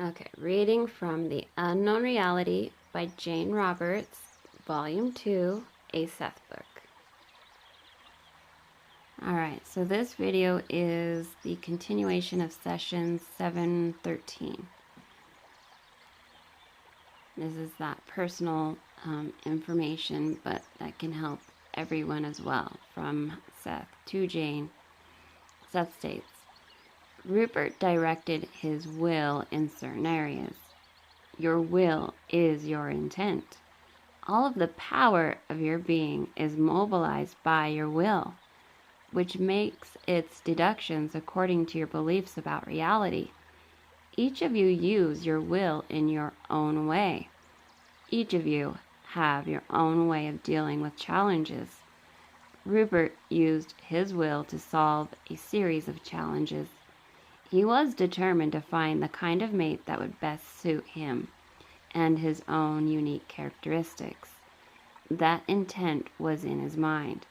Okay, reading from The Unknown Reality by Jane Roberts, Volume 2, a Seth book. Alright, so this video is the continuation of session 713. This is that personal information, but that can help everyone as well, from Seth to Jane. Seth states, Rupert directed his will in certain areas. Your will is your intent. All of the power of your being is mobilized by your will, which makes its deductions according to your beliefs about reality. Each of you use your will in your own way. Each of you have your own way of dealing with challenges. Rupert used his will to solve a series of challenges. He was determined to find the kind of mate that would best suit him and his own unique characteristics. That intent was in his mind.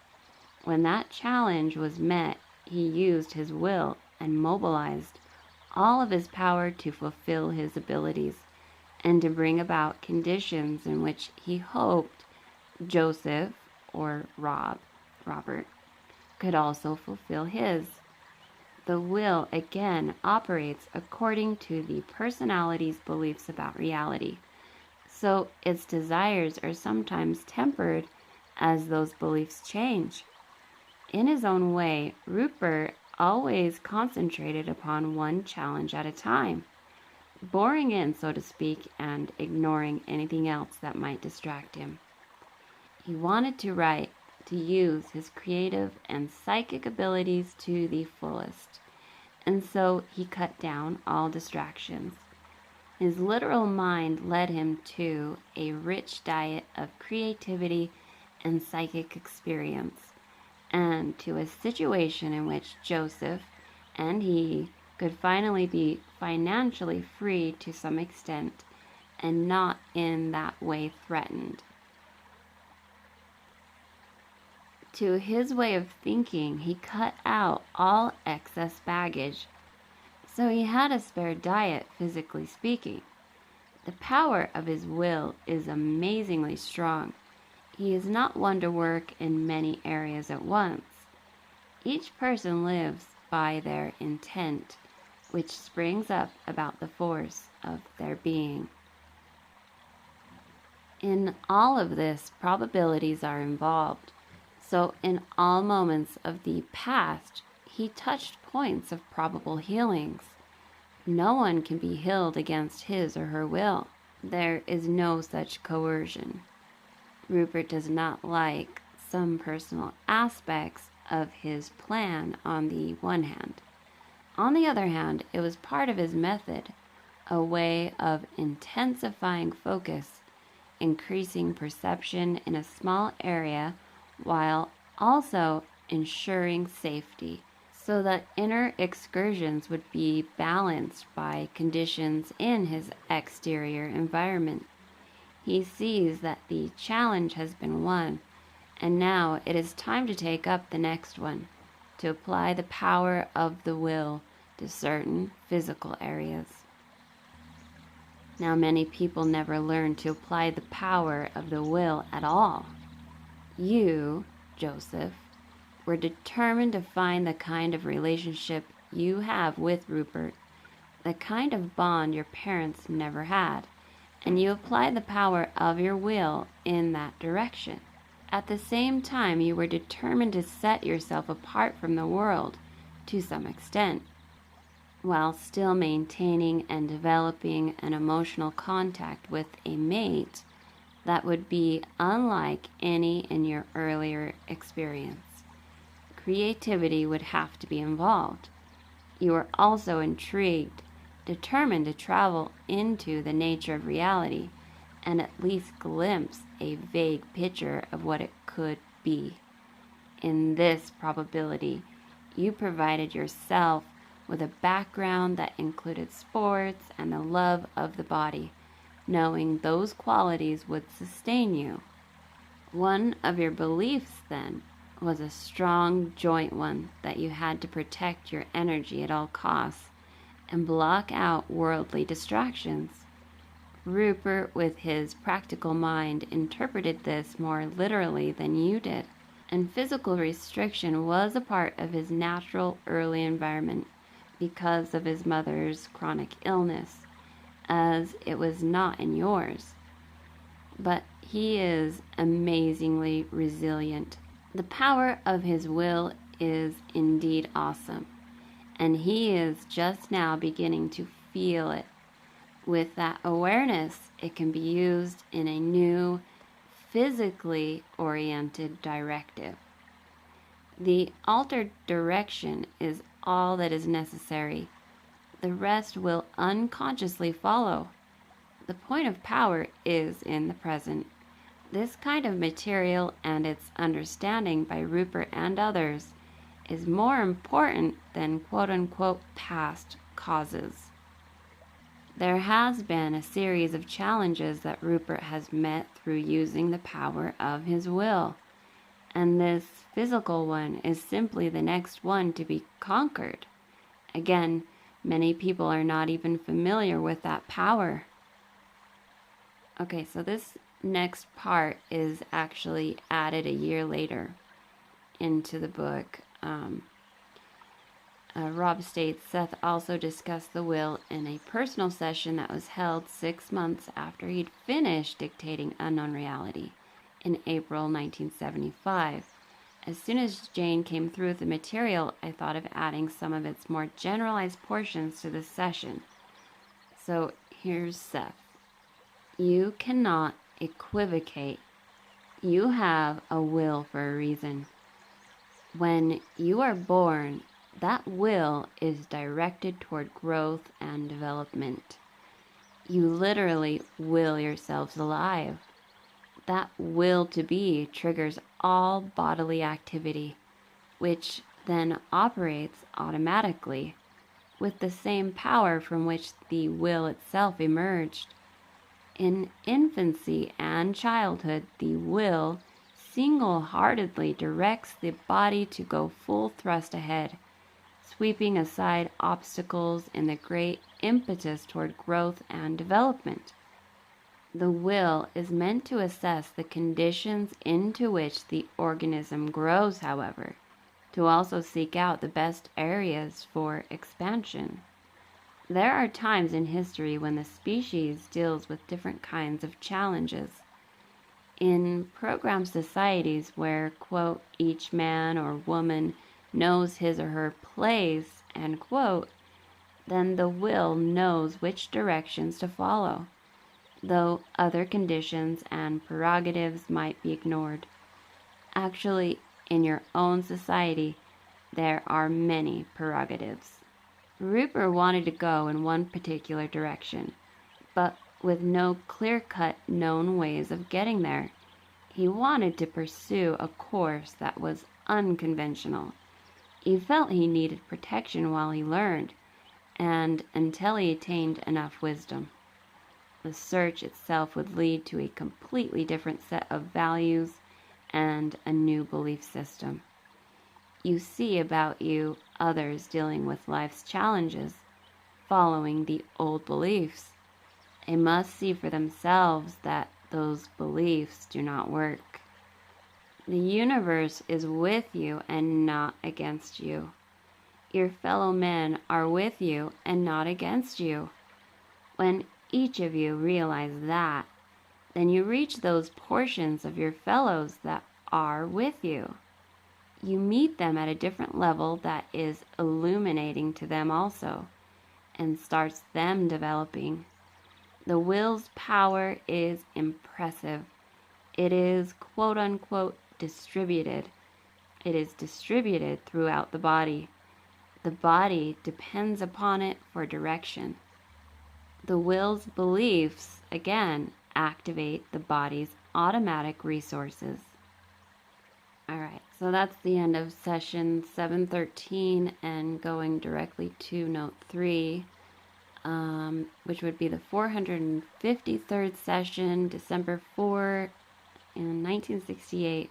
When that challenge was met, he used his will and mobilized all of his power to fulfill his abilities and to bring about conditions in which he hoped Joseph, or Robert, could also fulfill his. The will, again, operates according to the personality's beliefs about reality, so its desires are sometimes tempered as those beliefs change. In his own way, Rupert always concentrated upon one challenge at a time, boring in, so to speak, and ignoring anything else that might distract him. He wanted to write, to use his creative and psychic abilities to the fullest, and so he cut down all distractions. His literal mind led him to a rich diet of creativity and psychic experience, and to a situation in which Joseph and he could finally be financially free to some extent and not in that way threatened. To his way of thinking, he cut out all excess baggage, so he had a spare diet, physically speaking. The power of his will is amazingly strong. He is not one to work in many areas at once. Each person lives by their intent, which springs up about the force of their being. In all of this, probabilities are involved. So in all moments of the past, he touched points of probable healings. No one can be healed against his or her will. There is no such coercion. Rupert does not like some personal aspects of his plan on the one hand. On the other hand, it was part of his method, a way of intensifying focus, increasing perception in a small area while also ensuring safety, so that inner excursions would be balanced by conditions in his exterior environment. He sees that the challenge has been won, and now it is time to take up the next one, to apply the power of the will to certain physical areas. Now, many people never learn to apply the power of the will at all. You, Joseph, were determined to find the kind of relationship you have with Rupert, the kind of bond your parents never had, and you applied the power of your will in that direction. At the same time, you were determined to set yourself apart from the world to some extent, while still maintaining and developing an emotional contact with a mate that would be unlike any in your earlier experience. Creativity would have to be involved. You were also intrigued, determined to travel into the nature of reality and at least glimpse a vague picture of what it could be. In this probability, you provided yourself with a background that included sports and the love of the body, knowing those qualities would sustain you. One of your beliefs, then, was a strong joint one, that you had to protect your energy at all costs, and block out worldly distractions. Rupert, with his practical mind, interpreted this more literally than you did, and physical restriction was a part of his natural early environment because of his mother's chronic illness, as it was not in yours. But he is amazingly resilient. The power of his will is indeed awesome, and he is just now beginning to feel it. With that awareness, it can be used in a new, physically oriented directive. The altered direction is all that is necessary. The rest will unconsciously follow. The point of power is in the present. This kind of material and its understanding by Rupert and others is more important than quote-unquote past causes. There has been a series of challenges that Rupert has met through using the power of his will, and this physical one is simply the next one to be conquered. Again, many people are not even familiar with that power. Okay, so this next part is actually added a year later into the book. Rob states Seth also discussed the will in a personal session that was held 6 months after he'd finished dictating Unknown Reality in April 1975. As soon as Jane came through with the material, I thought of adding some of its more generalized portions to this session. So here's Seth. You cannot equivocate. You have a will for a reason. When you are born, that will is directed toward growth and development. You literally will yourselves alive. That will to be triggers all bodily activity, which then operates automatically with the same power from which the will itself emerged. In infancy and childhood, the will single-heartedly directs the body to go full thrust ahead, sweeping aside obstacles in the great impetus toward growth and development. The will is meant to assess the conditions into which the organism grows, however, to also seek out the best areas for expansion. There are times in history when the species deals with different kinds of challenges. In programmed societies where, quote, each man or woman knows his or her place, end quote, then the will knows which directions to follow, though other conditions and prerogatives might be ignored. Actually, in your own society, there are many prerogatives. Rupert wanted to go in one particular direction, but with no clear-cut known ways of getting there. He wanted to pursue a course that was unconventional. He felt he needed protection while he learned, and until he attained enough wisdom. The search itself would lead to a completely different set of values and a new belief system. You see about you others dealing with life's challenges, following the old beliefs. They must see for themselves that those beliefs do not work. The universe is with you and not against you. Your fellow men are with you and not against you. When each of you realize that, then you reach those portions of your fellows that are with you. You meet them at a different level that is illuminating to them also, and starts them developing. The will's power is impressive. It is quote-unquote distributed. It is distributed throughout the body. The body depends upon it for direction. The will's beliefs, again, activate the body's automatic resources. All right, so that's the end of session 713 and going directly to note 3, which would be the 453rd session, December 4 in 1968.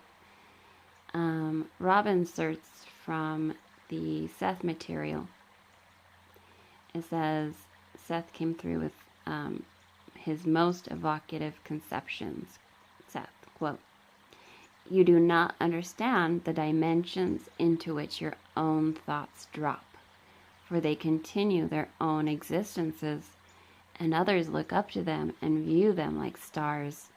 Rob inserts from the Seth material. it says Seth came through with his most evocative conceptions. Seth, quote, "You do not understand the dimensions into which your own thoughts drop, for they continue their own existences, and others look up to them and view them like stars.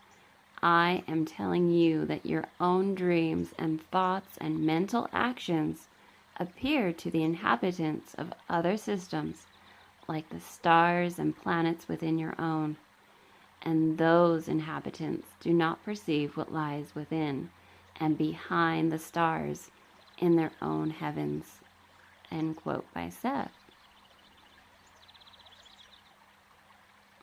I am telling you that your own dreams and thoughts and mental actions appear to the inhabitants of other systems like the stars and planets within your own, and those inhabitants do not perceive what lies within and behind the stars in their own heavens." End quote by Seth.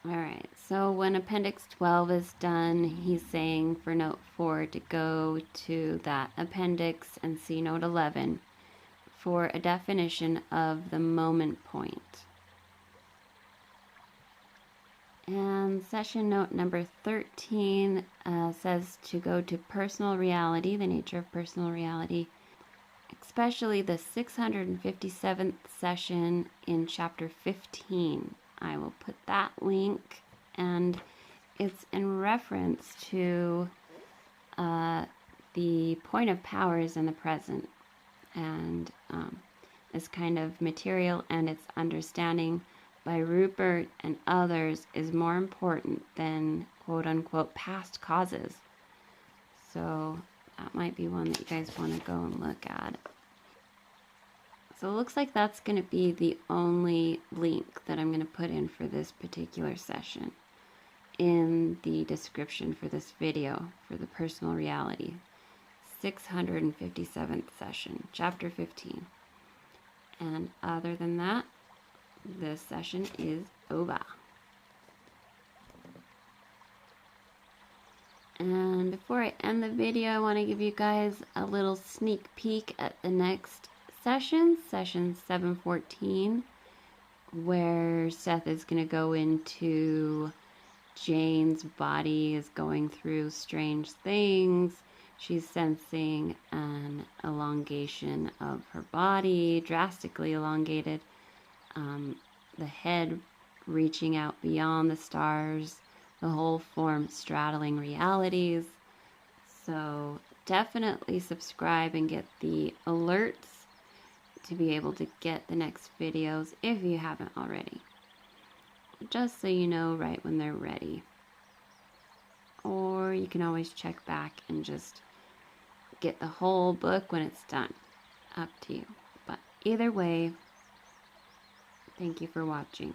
All right, so when Appendix 12 is done, he's saying for Note 4 to go to that appendix and see Note 11 for a definition of the moment point. And session note number 13 says to go to personal reality, the nature of personal reality, especially the 657th session in chapter 15. I will put that link, and it's in reference to the point of powers in the present, and this kind of material and its understanding by Rupert and others is more important than quote-unquote past causes. So that might be one that you guys want to go and look at. So it looks like that's going to be the only link that I'm going to put in for this particular session in the description for this video for the personal reality. 657th session, chapter 15. And other than that, this session is over. And before I end the video, I want to give you guys a little sneak peek at the next session 714, where Seth is going to go into Jane's body is going through strange things. She's sensing an elongation of her body, drastically elongated. The head reaching out beyond the stars, the whole form straddling realities. So definitely subscribe and get the alerts to be able to get the next videos if you haven't already, just so you know right when they're ready. Or you can always check back and just get the whole book when it's done. Up to you. But either way, thank you for watching.